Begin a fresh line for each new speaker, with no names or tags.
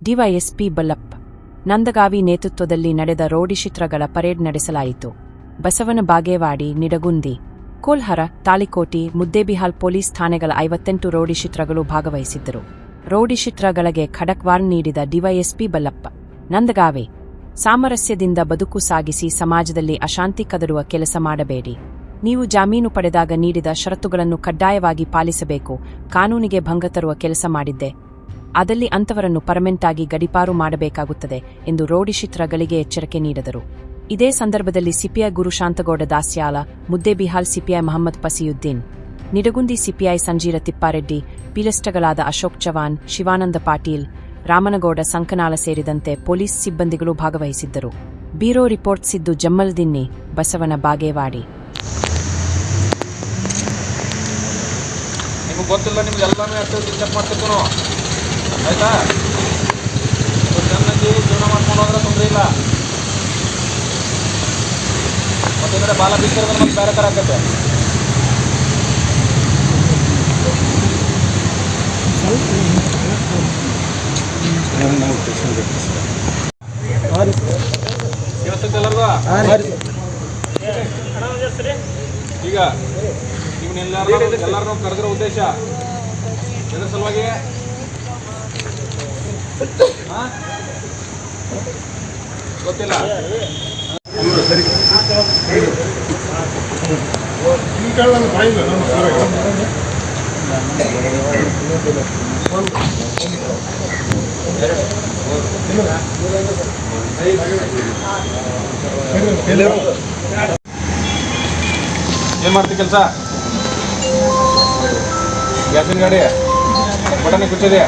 DYSP Ballappa Nandagavi ನೇತೃತ್ವದಲ್ಲಿ ನಡೆದ ರೋಡಿಶಿತ್ರಗಳ parade ನಡೆಸಲಾಯಿತು. ಬಸವನ ಬಾಗೇವಾಡಿ, ನಿಡಗುಂದಿ, ಕೋಲ್ಹಾರ, ತಾಳಿಕೋಟಿ, ಮುದ್ದೇಬಿಹಾಲ್ ಪೊಲೀಸ್ ಠಾಣೆಗಳ 58 ರೋಡಿಶಿತ್ರಗಳು ಭಾಗವಹಿಸಿದ್ದರು. ರೋಡಿಶಿತ್ರಗಳಿಗೆ ಖಡಕ್ ವಾರ್ನ್ ನೀಡಿದ ಡಿವೈಎಸ್ಪಿ ಬಲ್ಲಪ್ಪ ನಂದಗಾವಿ, ಸಾಮರಸ್ಯದಿಂದ ಬದುಕು ಸಾಗಿಸಿ ಸಮಾಜದಲ್ಲಿ ಅಶಾಂತಿ ಕದಡುವ ಕೆಲಸ ಮಾಡಬೇಡಿ. ನೀವು ಜಾಮೀನು ಪಡೆದಾಗ ನೀಡಿದ ಷರತ್ತುಗಳನ್ನು ಕಡ್ಡಾಯವಾಗಿ ಪಾಲಿಸಬೇಕು. ಕಾನೂನಿಗೆ ಭಂಗ ತರುವ ಕೆಲಸ ಮಾಡಿದ್ದೆ ಅದಲ್ಲಿ ಅಂಥವರನ್ನು ಪರ್ಮನೆಂಟಾಗಿ ಗಡೀಪಾರು ಮಾಡಬೇಕಾಗುತ್ತದೆ ಎಂದು ರೋಡಿಶಿತ್ರಗಳಿಗೆ ಎಚ್ಚರಿಕೆ ನೀಡಿದರು. ಇದೇ ಸಂದರ್ಭದಲ್ಲಿ CPI Gurushantagouda Dasyala, Muddebihal CPI Mohammad Fasiyuddin, Nidagundi CPI Sanjeera Thippareddy, ಪಿಲಸ್ಟಗಳಾದ ಅಶೋಕ್ ಚವಾನ್, ಶಿವಾನಂದ ಪಾಟೀಲ್, ರಾಮನಗೌಡ ಸಂಕನಾಳ ಸೇರಿದಂತೆ ಪೊಲೀಸ್ ಸಿಬ್ಬಂದಿಗಳು ಭಾಗವಹಿಸಿದ್ದರು. Bureau report Siddu ಜಮ್ಮಲ್ದಿನ್ನಿ, Basavana Bagewadi.
ಗೊತ್ತಿಲ್ಲ ನಿಮ್ಗೆಲ್ಲಾನು ಚೆಕ್ ಮಾಡ್ತಿರ್ತೀವಿ ನಾವು, ಆಯ್ತಾ? ಚೆನ್ನಾಗಿ ಜೀವನ ಮಾಡ್ಕೊಂಡು ಹೋದ್ರೆ ತೊಂದರೆ ಇಲ್ಲ. ಮತ್ತೆ ಬಾಲ ಬಿದ್ದಿರೋದ್ರೆ ಮತ್ತೆ ಬೇರೆ ಥರ ಆಗತ್ತೆ. ಕೇಳಿಸ್ತೈತೆ ಎಲ್ಲರಿಗೂ? ಈಗ ಎಲ್ಲರೂ ಕರೆದಿರೋ ಉದ್ದೇಶ ಎದ್ರ ಸಲುವಾಗಿ? ಗೊತ್ತಿಲ್ಲ. ಏನ್ ಮಾಡ್ತಿ ಕೆಲಸ? ಗ್ಯಾಸಿನ ಗಾಡಿ ಬಟನ್ ಕುಚ್ಚಿದೆ.